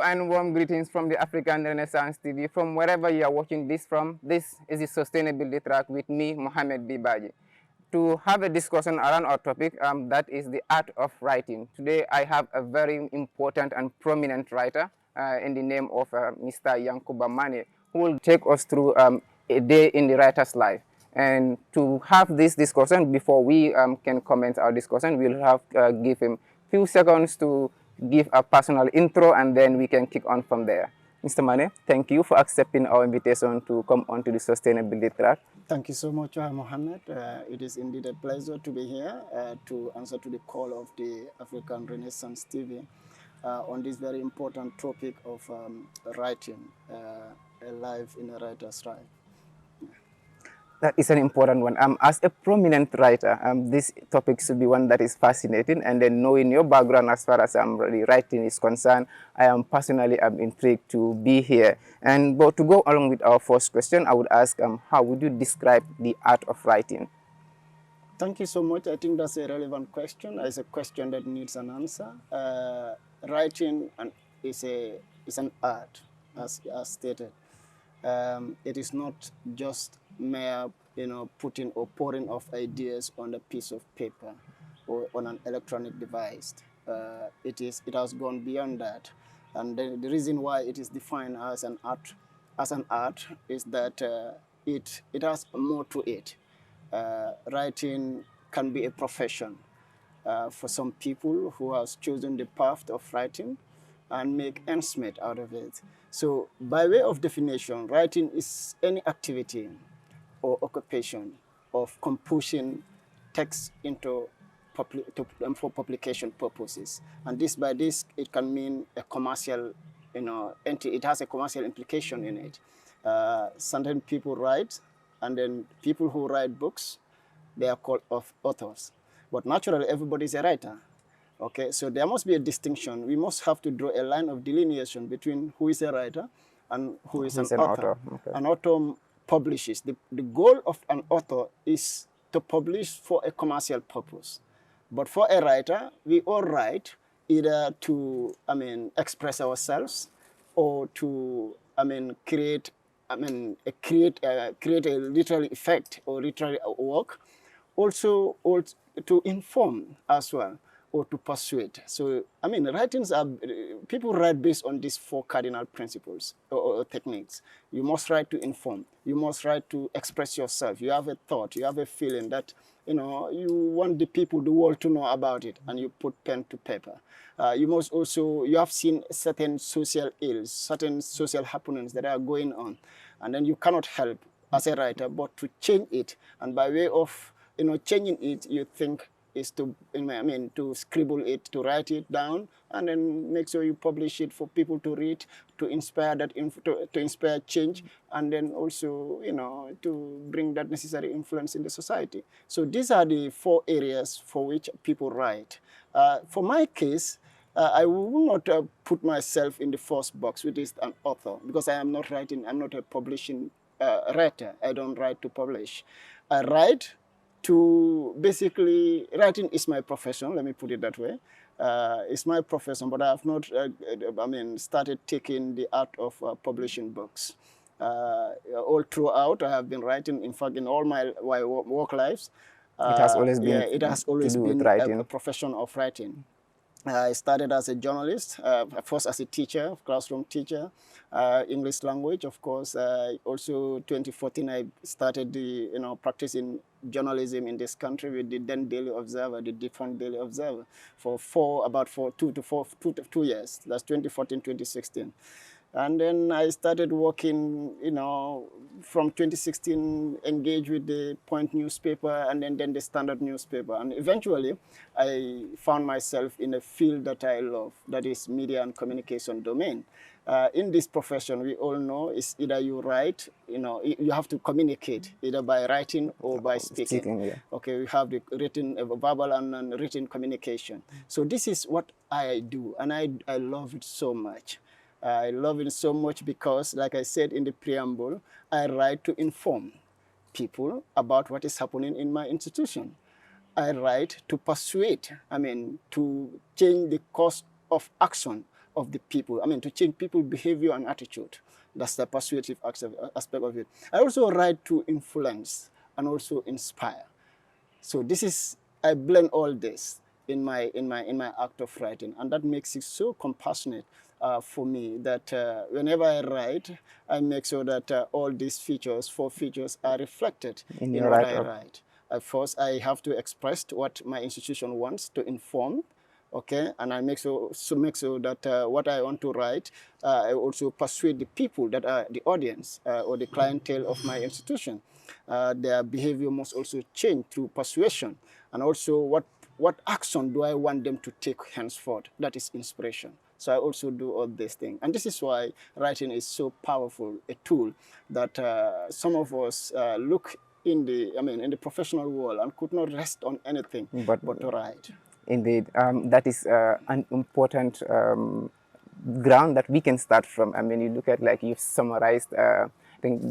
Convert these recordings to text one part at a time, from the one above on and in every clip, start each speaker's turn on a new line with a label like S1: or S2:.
S1: and warm greetings from the African Renaissance TV. From wherever you are watching this from, this is the Sustainability Track with me, Mohamed Bibaji. To have a discussion around our topic, that is the art of writing. Today, I have a very important and prominent writer in the name of Mr. Yankuba Mane, who will take us through a day in the writer's life. And to have this discussion, before we can comment our discussion, we'll have give him few seconds to give a personal intro, and then we can kick on from there. Mr. Mane, thank you for accepting our invitation to come onto the Sustainability Track.
S2: Thank you so much, Mohammed. It is indeed a pleasure to be here to answer to the call of the African Renaissance TV on this very important topic of writing, a life in a writer's life.
S1: That is an important one. As a prominent writer, this topic should be one that is fascinating. And then knowing your background as far as the writing is concerned, I am personally intrigued to be here. And but to go along with our first question, I would ask, how would you describe the art of writing?
S2: Thank you so much. I think that's a relevant question. It's a question that needs an answer. Writing is an art, as stated. It is not just mere, putting or pouring of ideas on a piece of paper or on an electronic device. It has gone beyond that, and the reason why it is defined as an art, is that it has more to it. Writing can be a profession for some people who have chosen the path of writing and make ends meet out of it. So by way of definition, writing is any activity or occupation of composing text into for publication purposes. And by this, it can mean a commercial, it has a commercial implication in it. Certain people write, and then people who write books, they are called authors. But naturally, everybody is a writer. Okay, so there must be a distinction. We must have to draw a line of delineation between who is a writer and who is an author. Okay. An author publishes. The goal of an author is to publish for a commercial purpose. But for a writer, we all write either to, express ourselves, or to, create a literary effect or literary work, also to inform as well, or to persuade. So, people write based on these four cardinal principles or techniques. You must write to inform. You must write to express yourself. You have a thought, you have a feeling that, you want the world to know about it, and you put pen to paper. You have seen certain social ills, certain social happenings that are going on, and then you cannot help as a writer but to change it. And by way of, changing it, you think is to scribble it, to write it down, and then make sure you publish it for people to read, to inspire to inspire change, and then also, to bring that necessary influence in the society. So these are the four areas for which people write. For my case, I will not put myself in the first box, which is an author, because I am not writing. I'm not a publishing writer. I don't write to publish. I write to basically, writing is my profession, let me put it that way. It's my profession, but I have not, started taking the art of publishing books. All throughout, I have been writing. In fact, in all my work lives,
S1: it has always been,
S2: it has always been a profession of writing. I started as a journalist, first as a teacher, classroom teacher, English language, of course. Also, 2014, I started practicing journalism in this country with the then Daily Observer, the different Daily Observer, for about 2 years. That's 2014, 2016. And then I started working, from 2016, engaged with the Point newspaper, and then the Standard newspaper. And eventually, I found myself in a field that I love, that is media and communication domain. In this profession, we all know, is either you write, you have to communicate, either by writing or by speaking. Yeah. Okay, we have the written, verbal and written communication. So this is what I do, and I love it so much. I love it so much because, like I said in the preamble, I write to inform people about what is happening in my institution. I write to persuade, to change the course of action of the people. I mean, to change people's behavior and attitude. That's the persuasive aspect of it. I also write to influence and also inspire. So this is, I blend all this in my act of writing, and that makes it so compassionate for me that whenever I write, I make sure that all these features, 4 features, are reflected
S1: In
S2: in
S1: your
S2: what I
S1: write-up.
S2: write. First, I have to express what my institution wants to inform, okay, and I make sure that what I want to write, I also persuade the people that are the audience or the clientele of my institution. Their behavior must also change through persuasion, and also what action do I want them to take henceforth? That is inspiration. So I also do all these things, and this is why writing is so powerful a tool that some of us look in the professional world and could not rest on anything
S1: But
S2: but to write.
S1: indeed, that is an important ground that we can start from. I mean, you look at, like you've summarized. I think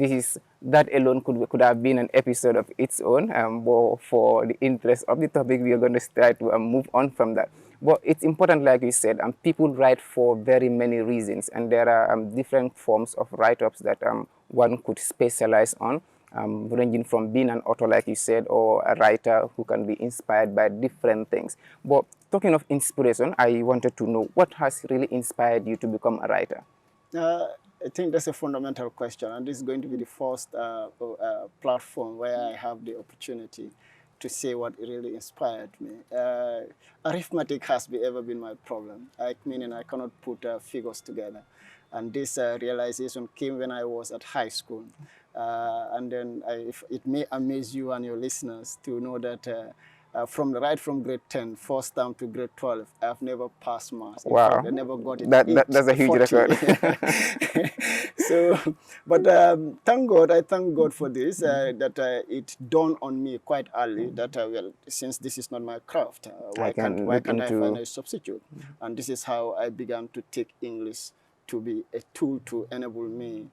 S1: that alone could have been an episode of its own. But for the interest of the topic, we are going to try to move on from that. But it's important, like you said, people write for very many reasons, and there are different forms of write-ups that one could specialize on. Ranging from being an author, like you said, or a writer who can be inspired by different things. But talking of inspiration, I wanted to know what has really inspired you to become a writer?
S2: I think that's a fundamental question, and this is going to be the first platform where I have the opportunity to say what really inspired me. Arithmetic has ever been my problem, meaning I cannot put figures together. And this realization came when I was at high school. And then it may amaze you and your listeners to know that right from grade 10, first term to grade 12, I've never passed maths. In fact,
S1: Wow,
S2: I never got it
S1: that's a huge
S2: 840.
S1: record.
S2: So, but I thank God for this, that it dawned on me quite early that, well, since this is not my craft,
S1: I can look
S2: can't I find
S1: into.
S2: a substitute? And this is how I began to take English to be a tool to enable me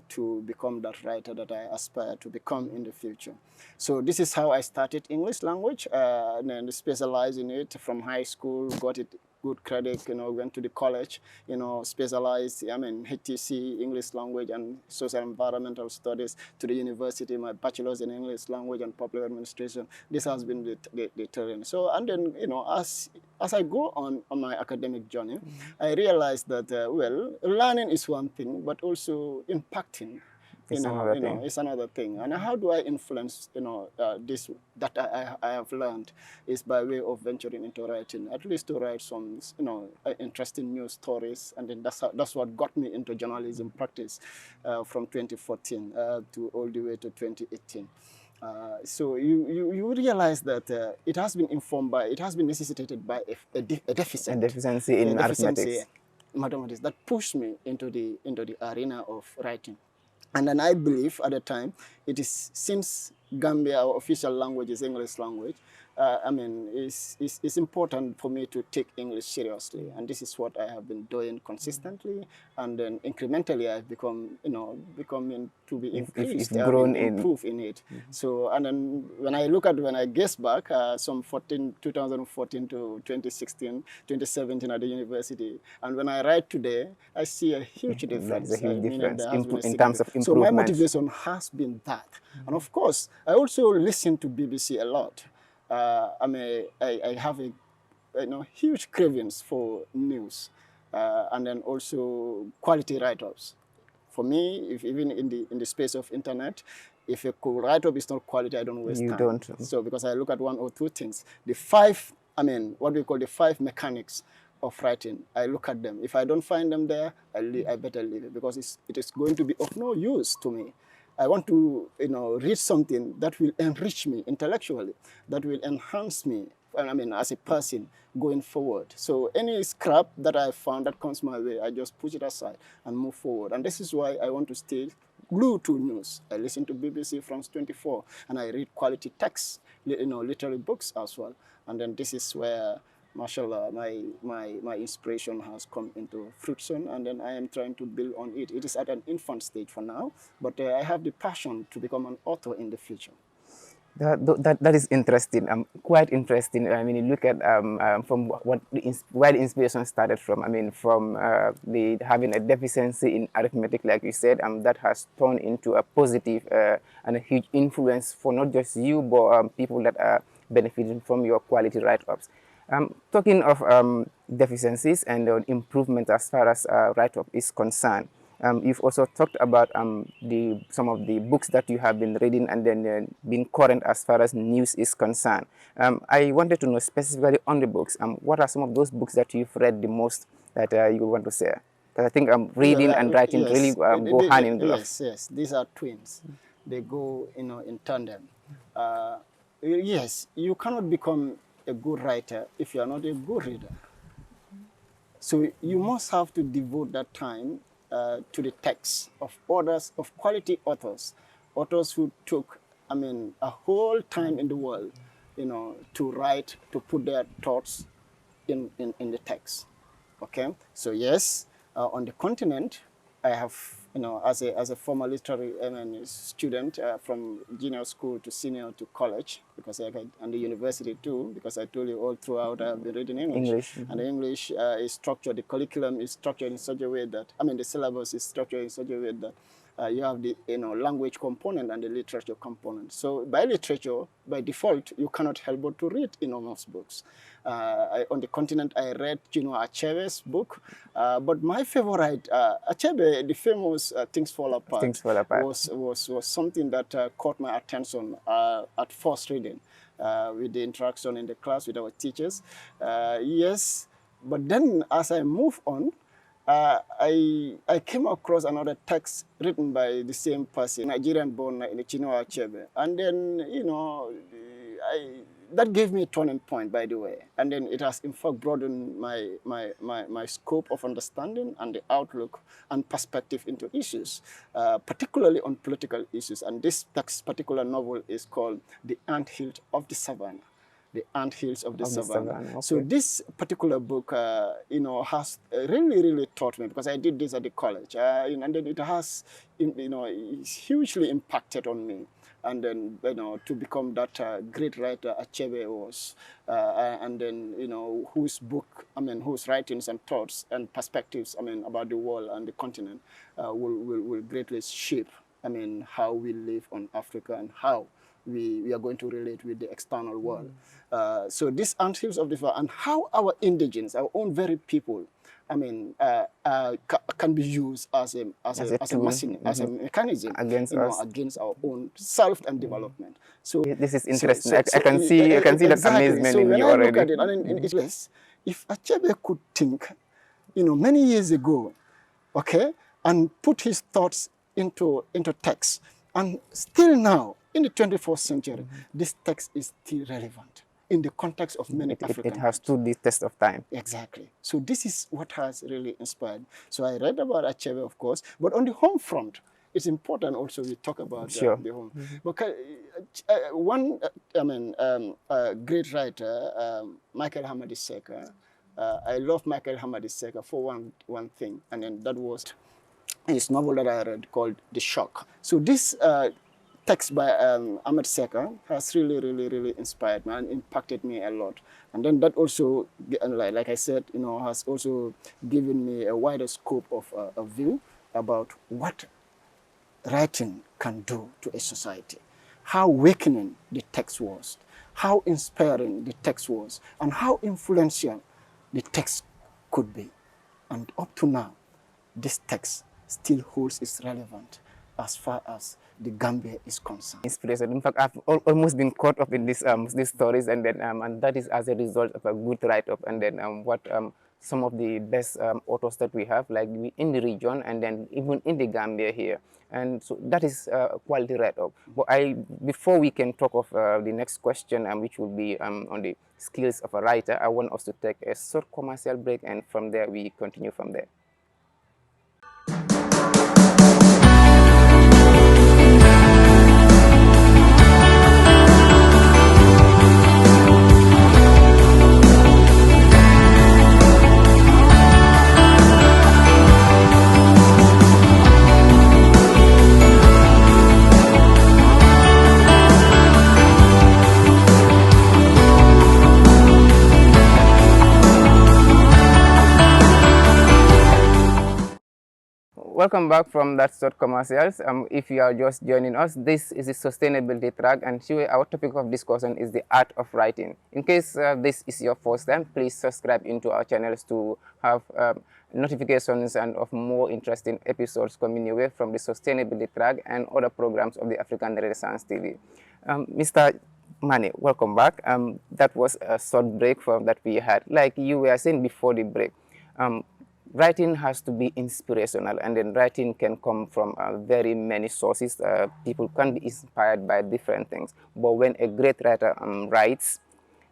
S2: to become that writer that I aspire to become in the future. So this is how I started English language, and then specialized in it from high school, got it good credit, went to the college, specialized, HTC, English language and social environmental studies, to the university, my bachelor's in English language and public administration. This has been the terrain. So, and then, as I go on my academic journey, I realized that, well, learning is one thing, but also impacting
S1: It's another thing.
S2: it's another thing. And how do I influence, this that I have learned is by way of venturing into writing, at least to write some, interesting news stories. And then that's what got me into journalism practice from 2014 to all the way to 2018. So you realize that it has been necessitated by a
S1: A
S2: deficit,
S1: deficiency in mathematics.
S2: mathematics that pushed me into the arena of writing. And then I believe at the time, it is since Gambia, our official language is English language, it's important for me to take English seriously. And this is what I have been doing consistently. And then incrementally, I've becoming to be increased,
S1: If grown in.
S2: improve in it. So, and then when I guess back, 2014 to 2016, 2017 at the university, and when I write today, I see a huge difference.
S1: There's a huge
S2: Meaning
S1: difference
S2: there has been a
S1: in terms of
S2: so my
S1: improvement.
S2: motivation has been that. And of course, I also listen to BBC a lot. I have a huge cravings for news, and then also quality write-ups. For me, if even in the space of internet, if a write-up is not quality, I don't waste
S1: You
S2: time.
S1: don't.
S2: So because I look at one or two things, the five, what we call the 5 mechanics of writing, I look at them. If I don't find them there, I better leave it, because it is going to be of no use to me. I want to, read something that will enrich me intellectually, that will enhance me, as a person going forward. So any scrap that I found that comes my way, I just push it aside and move forward. And this is why I want to stay glued to news. I listen to BBC France 24, and I read quality texts, literary books as well. And then this is where, mashallah, my inspiration has come into fruition, and then I am trying to build on it. It is at an infant stage for now, but I have the passion to become an author in the future.
S1: That is interesting. Quite interesting. I mean, you look at from where the inspiration started from. I mean, from the having a deficiency in arithmetic, like you said, that has turned into a positive and a huge influence for not just you, but people that are benefiting from your quality write-ups. Talking of deficiencies and improvement as far as write-up is concerned. You've also talked about some of the books that you have been reading and then being current as far as news is concerned. I wanted to know specifically on the books, what are some of those books that you've read the most that you want to share? Because I think reading and writing really
S2: Yes,
S1: go hand in glove.
S2: yes. These are twins. They go, in tandem. Yes, you cannot become a good writer if you are not a good reader. So you must have to devote that time to the text of others, of quality authors who took, a whole time in the world, to write, to put their thoughts in the text. Okay, so yes, on the continent, I have, as a former literary student from junior school to senior to college, because and the university too, because I told you all throughout I've been reading English. And the English is structured, the curriculum is structured in such a way that, the syllabus is structured in such a way that you have the language component and the literature component. So by literature, by default, you cannot help but to read enormous books. On the continent, I read Achebe's book, but my favorite, Achebe, the famous Things Fall Apart, was something that caught my attention at first reading, with the interaction in the class with our teachers. Yes, but then as I move on, I came across another text written by the same person, Nigerian-born Chinua Achebe, and then that gave me a turning point, by the way, and then it has in fact broadened my scope of understanding and the outlook and perspective into issues, particularly on political issues. And this particular novel is called "The Anthill of the Savannah." The Anthills of the Savannah. Okay. So this particular book, has really taught me, because I did this at the college, and then it has, it's hugely impacted on me. And then, to become that great writer Achebe was, and then, whose writings and thoughts and perspectives, about the world and the continent will greatly shape, how we live on Africa and how we are going to relate with the external world. So these anthills of the far, and how our indigenes, our own very people, can be used as a mechanism against our own self and development. So
S1: this is interesting. I can see that amazement in you already. So when I look at
S2: it, if Achebe could think, many years ago, okay, and put his thoughts into text, and still now, in the 21st century, this text is still relevant in the context of many African
S1: It has stood the test of time.
S2: Exactly. So this is what has really inspired. So I read about Achebe, of course, but on the home front, it's important also we talk about the home. Because one, great writer, Michael Hamadi Seka, I love Michael Hamadi Seka for one thing, and then that was his novel that I read called The Shock. So this text by Ahmed Seka has really inspired me and impacted me a lot. And then that also, like I said, has also given me a wider scope of a view about what writing can do to a society, how awakening the text was, how inspiring the text was, and how influential the text could be. And up to now, this text still holds its relevance as far as the Gambia is concerned.
S1: Inspiration. In fact, I've almost been caught up in these stories, and then and that is as a result of a good write-up, and then what some of the best authors that we have, like in the region, and then even in the Gambia here, and so that is a quality write-up. But before we can talk of the next question, which will be on the skills of a writer, I want us to take a short commercial break, and from there we continue from there. Welcome back from that short commercials. If you are just joining us, this is the sustainability track, and today our topic of discussion is the art of writing. In case this is your first time, please subscribe into our channels to have notifications and of more interesting episodes coming your way from the sustainability track and other programs of the African Renaissance TV. Mr. Mane, welcome back. That was a short break from that we had. Like you were saying before the break, writing has to be inspirational, and then writing can come from very many sources. People can be inspired by different things, but when a great writer writes,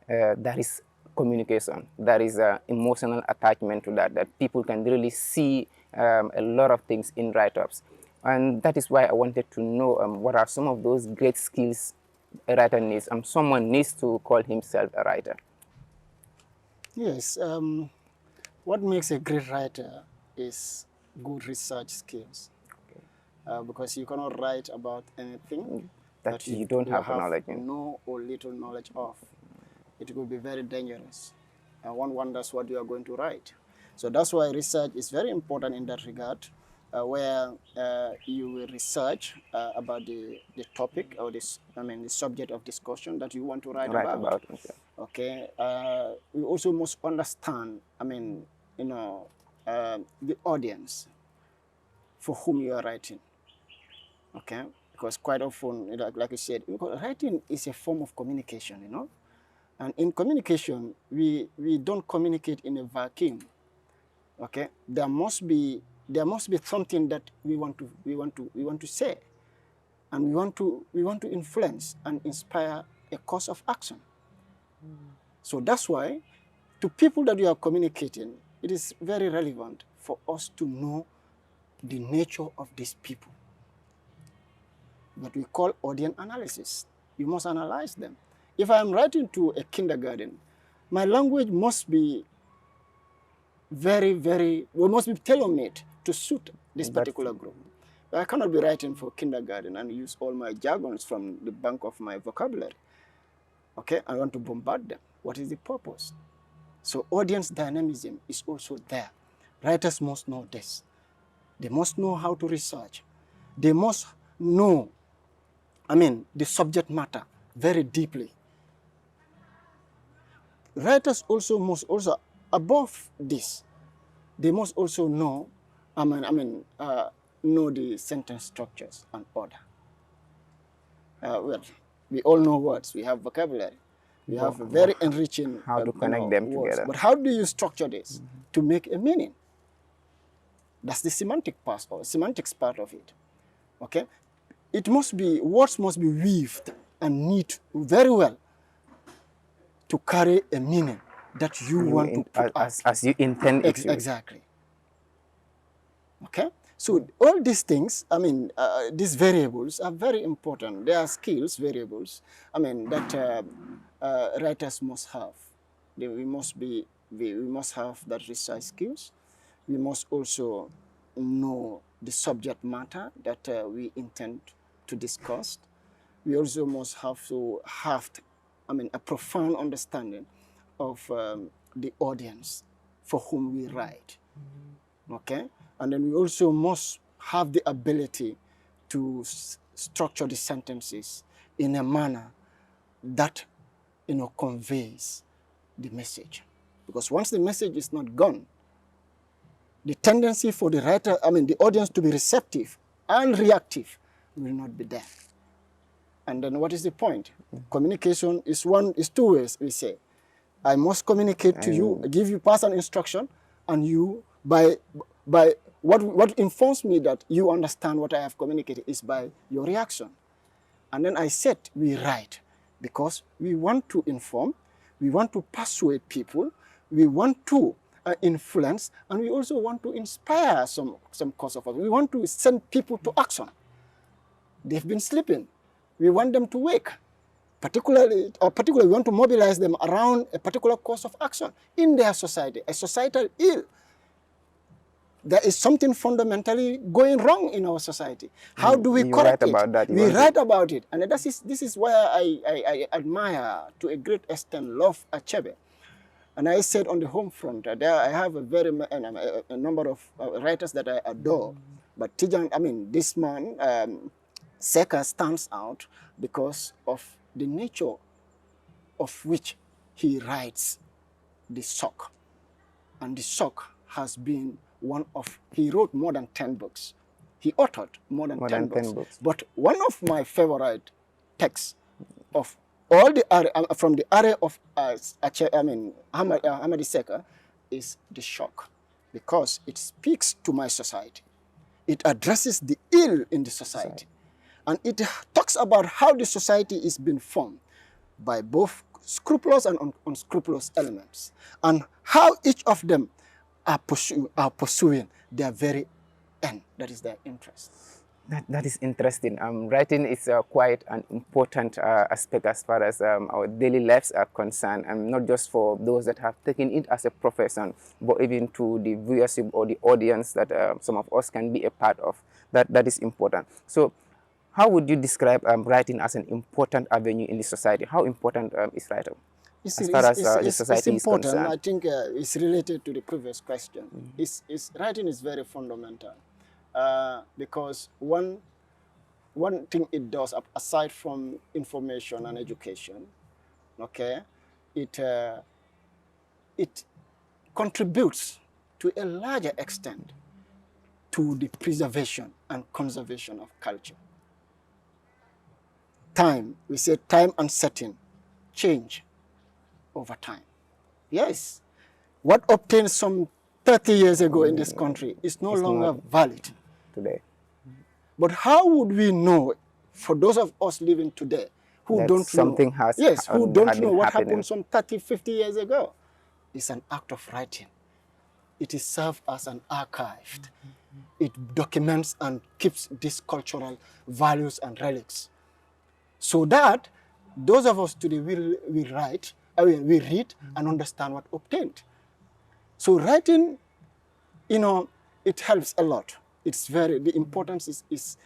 S1: there is communication, there is emotional attachment to that people can really see a lot of things in write-ups. And that is why I wanted to know what are some of those great skills a writer needs. Someone needs to call himself a writer.
S2: Yes. What makes a great writer is good research skills. Because you cannot write about anything
S1: that you don't have knowledge in.
S2: No or little knowledge of. It will be very dangerous. And one wonders what you are going to write. So that's why research is very important in that regard, where you will research about the topic or the subject of discussion that you want to write about. Okay. We also must understand, the audience for whom you are writing. Okay, because quite often, like you said, writing is a form of communication, and in communication, we don't communicate in a vacuum. Okay, there must be something that we want to say, and we want to influence and inspire a course of action. So that's why, to people that you are communicating, it is very relevant for us to know the nature of these people. What we call audience analysis. You must analyze them. If I am writing to a kindergarten, my language must be must be tailor-made to suit this particular group. I cannot be writing for kindergarten and use all my jargons from the bank of my vocabulary. Okay, I want to bombard them. What is the purpose? So audience dynamism is also there. Writers must know this. They must know how to research. They must know, the subject matter very deeply. Writers also must above this, they must also know, know the sentence structures and order. Well, we all know words. We have vocabulary. We have very enriching
S1: how to connect them
S2: words.
S1: together.
S2: But how do you structure this to make a meaning? That's the semantics part of it. Okay, words must be weaved and knit very well to carry a meaning that you want to put
S1: as you intend it to.
S2: Exactly. Okay, so all these things, these variables are very important. They are skills, variables, that writers must have. We must have that research skills. We must also know the subject matter that we intend to discuss. We also must have to have, a profound understanding of the audience for whom we write. Okay, and then we also must have the ability to structure the sentences in a manner that conveys the message. Because once the message is not gone, the tendency for the writer, the audience to be receptive and reactive will not be there. And then what is the point? Communication is two ways, we say. I must communicate to you, pass an instruction, and you, by what informs me that you understand what I have communicated is by your reaction. And then I said we write because we want to inform, we want to persuade people, we want to influence, and we also want to inspire some course of action. We want to send people to action. They've been sleeping. We want them to wake. Particularly, we want to mobilize them around a particular course of action in their society, a societal ill. There is something fundamentally going wrong in our society. How do we correct it? We write about it. And this is why I admire, to a great extent, love Achebe. And I said on the home front, there I have a number of writers that I adore. But this man, Seka, stands out because of the nature of which he writes the sock. And the sock has been he wrote more than 10 books. He authored more than 10 books. But one of my favorite texts of all the from the area of Ahmadi Seka is the shock, because it speaks to my society. It addresses the ill in the society. And it talks about how the society is being formed by both scrupulous and unscrupulous elements, and how each of them are pursuing their very end, that is their interest.
S1: That is interesting. Writing is quite an important aspect as far as our daily lives are concerned, and not just for those that have taken it as a profession, but even to the viewership or the audience that some of us can be a part of. That is important. So, how would you describe writing as an important avenue in the society? How important is writing as far as the society is concerned?
S2: I think it's related to the previous question. Writing is very fundamental. Because one thing it does, aside from information and education, okay, it contributes to a larger extent to the preservation and conservation of culture. Time, we say time and setting change over time. Yes, what obtained some 30 years ago in this country is no longer valid
S1: today.
S2: But how would we know, for those of us living today, who
S1: that
S2: don't
S1: something
S2: know,
S1: has
S2: who don't know what
S1: happening.
S2: happened some 30, 50 years ago? It's an act of writing. It is served as an archive. It documents and keeps these cultural values and relics, so that those of us today we read and understand what obtained. So writing, it helps a lot. The importance is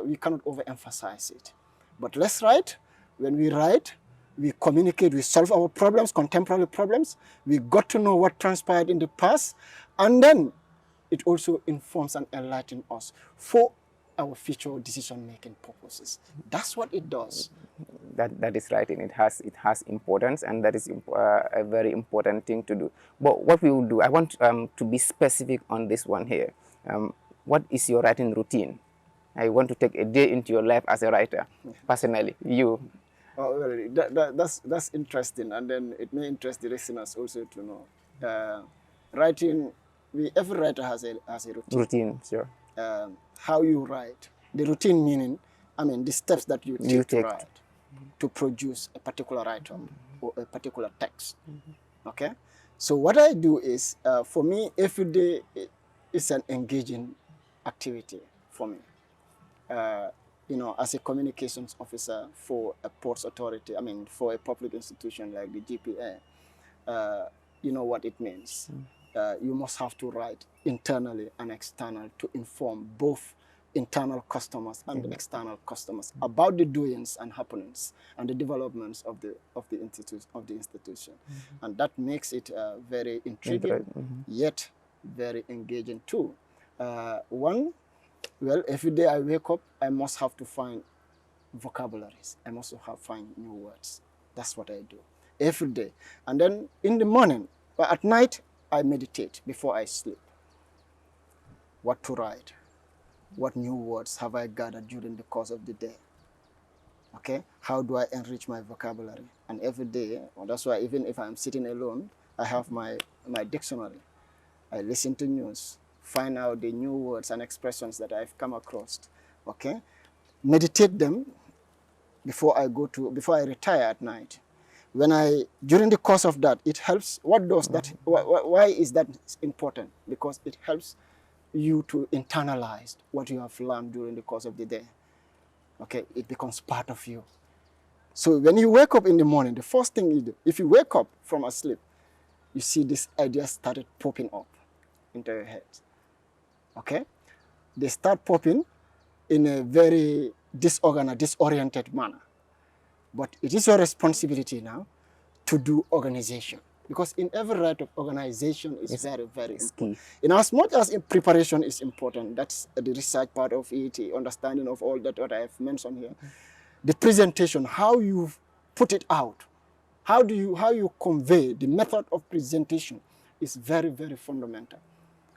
S2: we cannot overemphasize it. But let's write. When we write, we communicate, we solve our problems, contemporary problems. We got to know what transpired in the past, and then it also informs and enlightens us for our future decision-making purposes. That's what it does.
S1: That is writing. It has importance, and that is a very important thing to do. But what we will do, I want to be specific on this one here. What is your writing routine? I want to take a day into your life as a writer, personally. You.
S2: Oh, well, that's interesting, and then it may interest the listeners also to know. Writing, every writer has a routine.
S1: Routine, sure.
S2: How you write, the routine meaning, the steps that you take to write, to produce a particular write-up or a particular text. Okay, so what I do is, for me, every day is an engaging activity for me. As a communications officer for a ports authority, for a public institution like the GPA, you know what it means. You must have to write internally and external to inform both internal customers and the external customers about the doings and happenings and the developments of the institution. And that makes it very intriguing, yet very engaging too. Well, every day I wake up, I must have to find vocabularies. I must find new words. That's what I do every day. And then in the morning, but at night, I meditate before I sleep. What to write? What new words have I gathered during the course of the day? Okay, how do I enrich my vocabulary? And every day, that's why even if I'm sitting alone, I have my dictionary. I listen to news, find out the new words and expressions that I've come across. Okay, meditate them before I retire at night. During the course of that, it helps. What does that? Why is that important? Because it helps you to internalize what you have learned during the course of the day. Okay, it becomes part of you. So when you wake up in the morning, the first thing you do, if you wake up from a sleep, you see this idea started popping up into your head. Okay, they start popping in a very disoriented manner. But it is your responsibility now to do organization. Because in every write-up, organization is very, very important.
S1: Key.
S2: In as much as preparation is important, that's the research part of it, understanding of all that what I have mentioned here. The presentation, how you put it out, how you convey the method of presentation is very, very fundamental.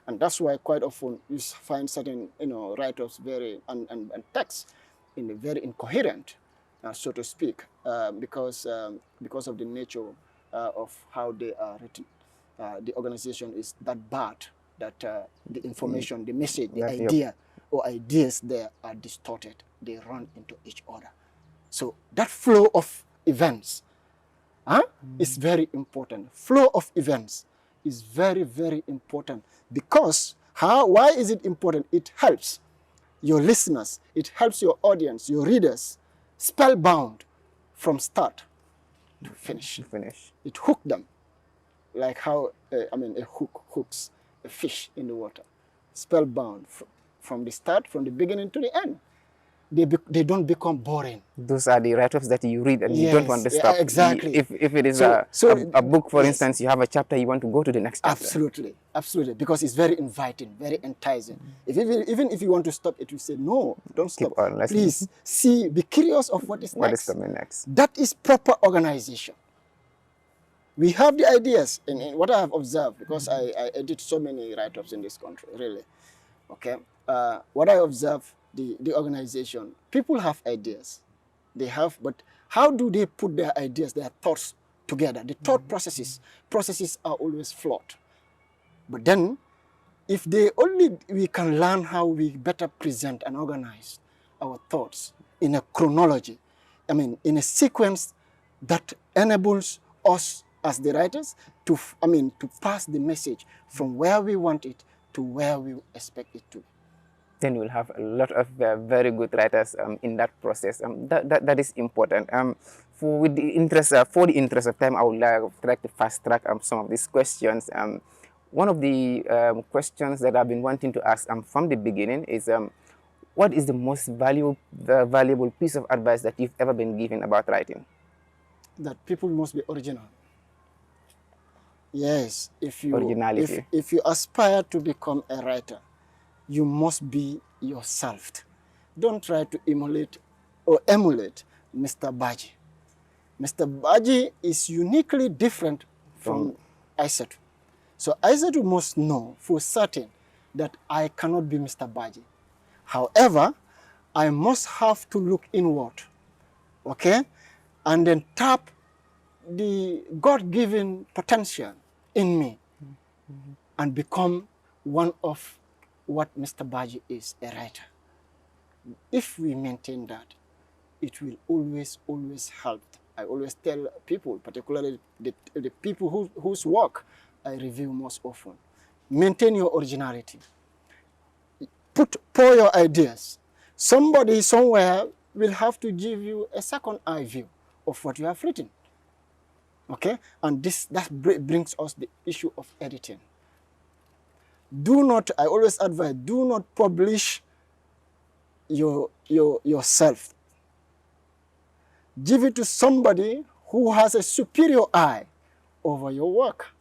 S2: And that's why quite often you find certain write-ups very and text in a very incoherent, so to speak, because of the nature of how they are written. The organization is that bad that the information, the message, the idea or ideas there are distorted. They run into each other. So that flow of events is very important. Flow of events is very, very important because why is it important? It helps your listeners, it helps your audience, your readers, spellbound from start to finish. It hooks them, like how a hook hooks a fish in the water, spellbound from the start, from the beginning to the end. They don't become boring.
S1: Those are the write-ups that you read and you don't want to stop.
S2: Exactly.
S1: If it is a book, for instance, you have a chapter, you want to go to the next chapter.
S2: Absolutely, absolutely, because it's very inviting, very enticing. Even if you want to stop it, you say, no, don't stop. Please see, be curious of what is next.
S1: What is coming next?
S2: That is proper organization. We have the ideas, and what I have observed, because I edit so many write-ups in this country, really. Okay, what I observe, the organization, people have ideas, but how do they put their ideas, their thoughts together? The thought processes are always flawed. But then, if we can learn how we better present and organize our thoughts in a chronology, in a sequence that enables us as the writers to pass the message from where we want it to where we expect it to be.
S1: Then we'll have a lot of very good writers in that process. That is important. For the interest of time, I would like to fast track some of these questions. One of the questions that I've been wanting to ask from the beginning is, what is the most valuable piece of advice that you've ever been given about writing?
S2: That people must be original. Yes, if you aspire to become a writer, you must be yourself. Don't try to emulate Mr. Baji. Mr. Baji is uniquely different from Aissatou. So Aissatou must know for certain that I cannot be Mr. Baji. However, I must have to look inward, okay? And then tap the God-given potential in me and become one of what Mr. Baji is, a writer. If we maintain that, it will always, always help. I always tell people, particularly the people whose work I review most often, maintain your originality. Pour your ideas. Somebody somewhere will have to give you a second eye view of what you have written. Okay? And that brings us the issue of editing. I always advise, do not publish yourself. Give it to somebody who has a superior eye over your work.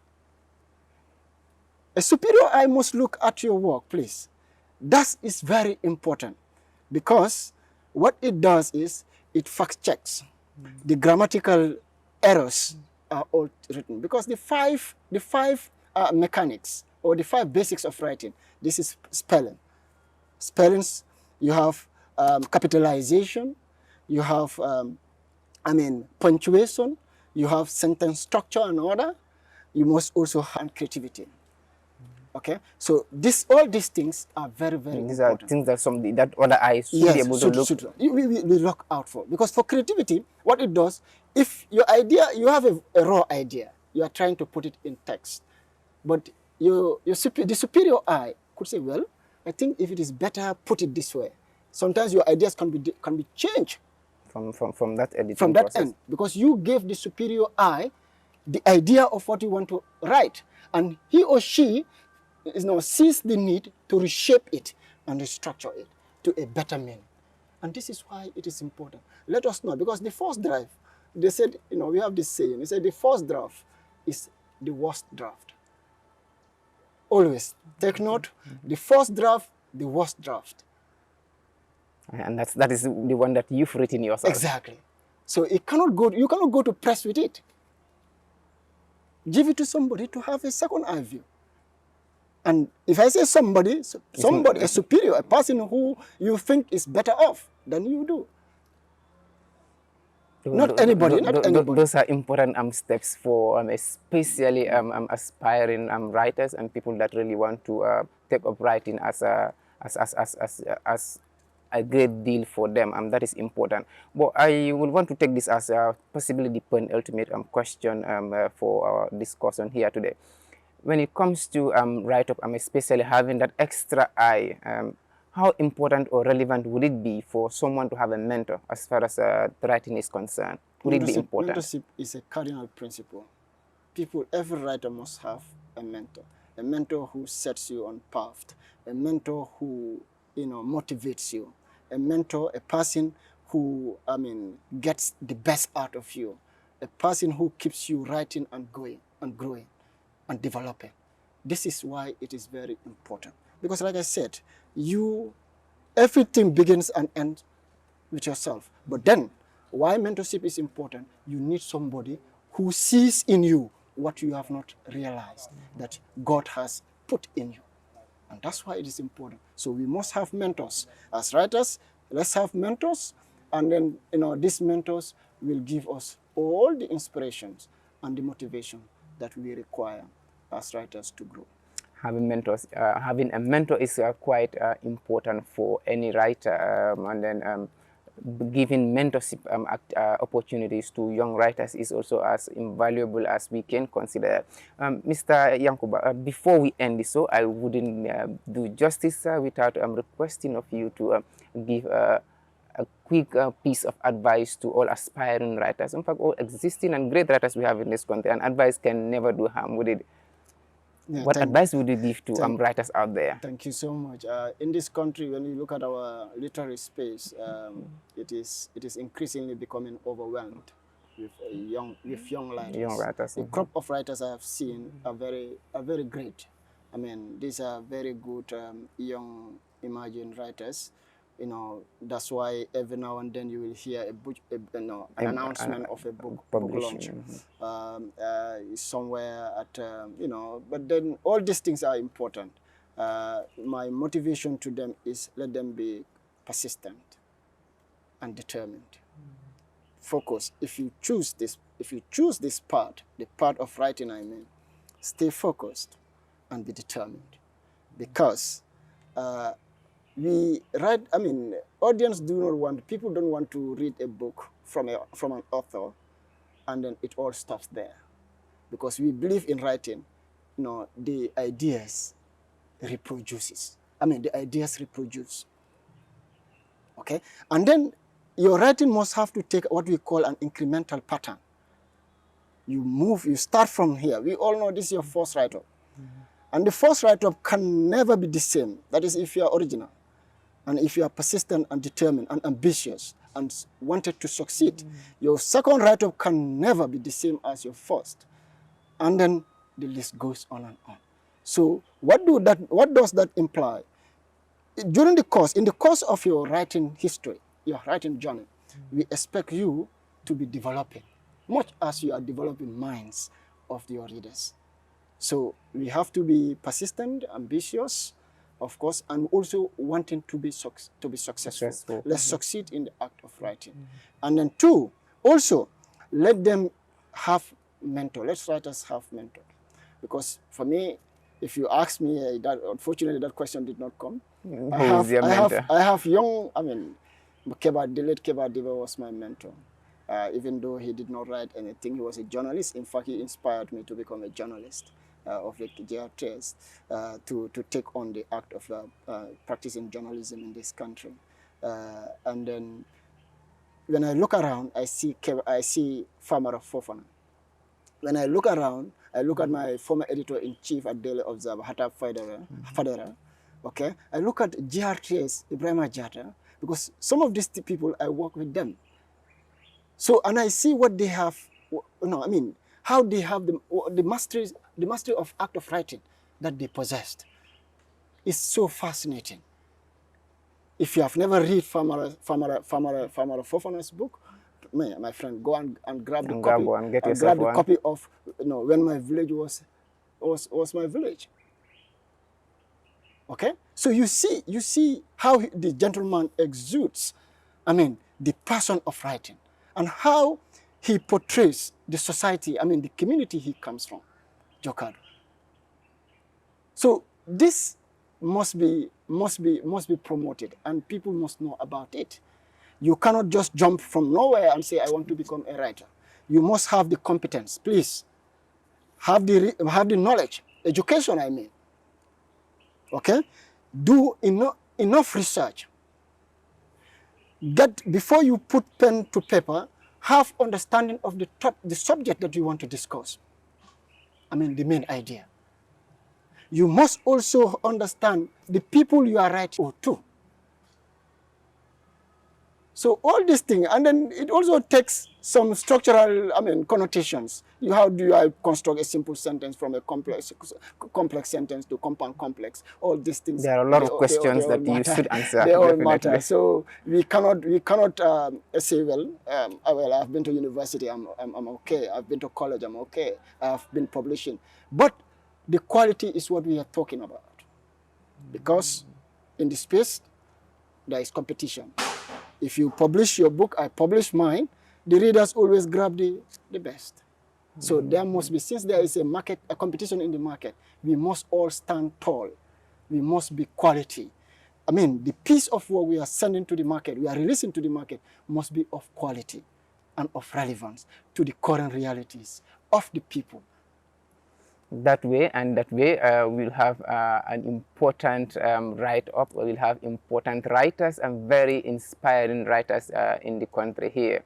S2: A superior eye must look at your work, please. That is very important because what it does is it fact checks. The grammatical errors are all written because the five mechanics or the 5 basics of writing. This is spelling. Spellings, you have capitalization, you have punctuation, you have sentence structure and order. You must also have creativity. Okay, so all these things are very, very important. These are
S1: things that other eyes should be able to look.
S2: We look out for, because for creativity, what it does, if your idea, you have a raw idea, you are trying to put it in text, but the superior eye could say, well, I think if it is better, put it this way. Sometimes your ideas can be changed
S1: from that editing
S2: from that
S1: process.
S2: end, because you gave the superior eye the idea of what you want to write, and he or she sees the need to reshape it and restructure it to a better meaning. And this is why it is important. Let us know, because the first draft, they said, we have this saying, they said the first draft is the worst draft. Always take note, the first draft, the worst draft.
S1: And that is the one that you've written yourself.
S2: Exactly. So you cannot go to press with it. Give it to somebody to have a second eye view. And if I say somebody, a superior, a person who you think is better off than you do. Not anybody.
S1: Those are important steps for especially aspiring writers and people that really want to take up writing as a great deal for them. That is important. But I would want to take this as possibly the penultimate question for our discussion here today. When it comes to write-up, especially having that extra eye, how important or relevant would it be for someone to have a mentor as far as writing is concerned? Would it be important?
S2: Mentorship is a cardinal principle. Every writer must have a mentor who sets you on path, a mentor who motivates you, a mentor, a person who gets the best out of you, a person who keeps you writing and going and growing and developing. This is why it is very important. Because like I said, everything begins and ends with yourself. But then, why mentorship is important, you need somebody who sees in you what you have not realized that God has put in you. And that's why it is important. So we must have mentors. As writers, let's have mentors. And then, these mentors will give us all the inspirations and the motivation that we require as writers to grow.
S1: Having mentors, having a mentor is quite important for any writer, and then giving mentorship opportunities to young writers is also as invaluable as we can consider. Mr. Yankuba, before we end this, so I wouldn't do justice without requesting of you to give a quick piece of advice to all aspiring writers, in fact, all existing and great writers we have in this country, and advice can never do harm, would it? Yeah, what advice would you give to writers out there?
S2: Thank you so much. In this country, when you look at our literary space, it is increasingly becoming overwhelmed with young writers. The crop of writers I have seen are very great. I mean, these are very good young emerging writers. That's why every now and then you will hear an announcement of a book launch somewhere at, but then all these things are important. My motivation to them is let them be persistent and determined. Focus. If you choose this part, the part of writing, stay focused and be determined, because people don't want to read a book from an author and then it all stops there. Because we believe in writing, the ideas reproduce. Okay? And then your writing must have to take what we call an incremental pattern. You start from here. We all know this is your first write-up. And the first write-up can never be the same. That is if you are original. And if you are persistent and determined and ambitious and wanted to succeed, your second write-up can never be the same as your first. And then the list goes on and on. So what does that imply? In the course of your writing history, your writing journey, we expect you to be developing, much as you are developing minds of your readers. So we have to be persistent, ambitious, of course, and also wanting to be successful. Let's succeed in the act of writing. And then two, also, let them have mentor. Let writers have mentor. Because for me, if you ask me, unfortunately that question did not come. I have young, the late Keba Diba was my mentor. Even though he did not write anything, he was a journalist. In fact, he inspired me to become a journalist of the GRTS, to take on the act of practicing journalism in this country. And then when I look around, I see Farmer of Fofana. When I look around, I look at my former editor-in-chief at Daily Observer, Hattab Fadera. Okay, I look at GRTS, Ibrahim Jata, because some of these people, I work with them. So, and I see what they have, how they have the mastery of act of writing that they possessed. It's so fascinating. If you have never read Farmer Fofana's book, my friend, go and grab the copy.
S1: One, get
S2: and
S1: yourself
S2: grab the
S1: one.
S2: copy of When My Village was my village. Okay, so you see how the gentleman exudes, the passion of writing, and how he portrays the society, the community he comes from, Jokado. So this must be promoted, and people must know about it. You cannot just jump from nowhere and say, I want to become a writer. You must have the competence, please. Have the knowledge, education, I mean. Okay? Do enough research. Before you put pen to paper, have understanding of the subject that you want to discuss. The main idea. You must also understand the people you are writing to. So all these things, and then it also takes some structural, connotations. How do I construct a simple sentence from a complex sentence to compound complex? All these things.
S1: There are a lot of questions that you should answer.
S2: They all
S1: Definitely.
S2: matter. So we cannot say, well, I've been to university, I'm okay. I've been to college, I'm okay. I've been publishing, but the quality is what we are talking about, because in the space there is competition. If you publish your book, I publish mine, the readers always grab the best. So there must be, since there is a competition in the market, we must all stand tall. We must be quality. The piece of work we are sending to the market, we are releasing to the market, must be of quality and of relevance to the current realities of the people.
S1: That way, we'll have an important write-up. We'll have important writers and very inspiring writers in the country here.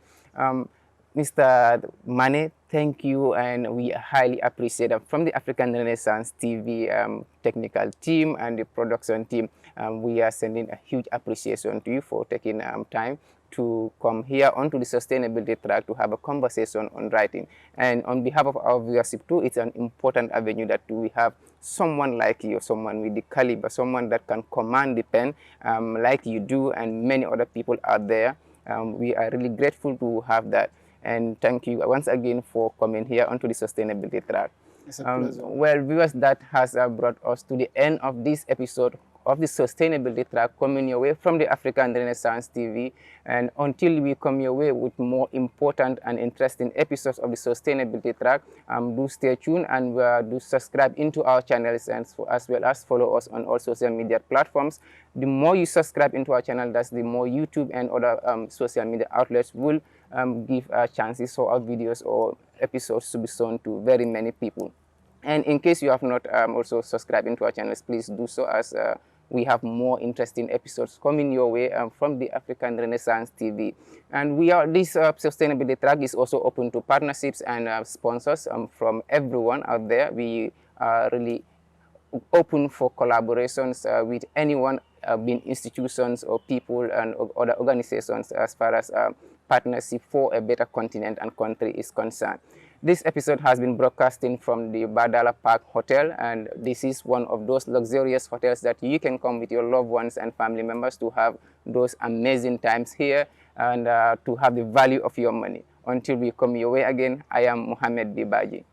S1: Mr. Mane, thank you, and we highly appreciate it. From the African Renaissance TV technical team and the production team, we are sending a huge appreciation to you for taking time to come here onto the sustainability track to have a conversation on writing. And on behalf of our viewership too, it's an important avenue that we have someone like you, someone with the caliber, someone that can command the pen like you do and many other people out there. We are really grateful to have that. And thank you once again for coming here onto the sustainability track.
S2: It's a pleasure.
S1: Well, viewers, that has brought us to the end of this episode of the sustainability track coming your way from the African Renaissance TV. And until we come your way with more important and interesting episodes of the sustainability track, do stay tuned and do subscribe into our channels, and as well as follow us on all social media platforms. The more you subscribe into our channel, that's the more YouTube and other social media outlets will give chances for our videos or episodes to be shown to very many people. And in case you have not also subscribed into our channels, please do so, as we have more interesting episodes coming your way from the African Renaissance TV. And this sustainability track is also open to partnerships and sponsors from everyone out there. We are really open for collaborations with anyone, being institutions or people and other organizations, as far as partnership for a better continent and country is concerned. This episode has been broadcasting from the Badala Park Hotel, and this is one of those luxurious hotels that you can come with your loved ones and family members to have those amazing times here and to have the value of your money. Until we come your way again, I am Mohamed Bibaji.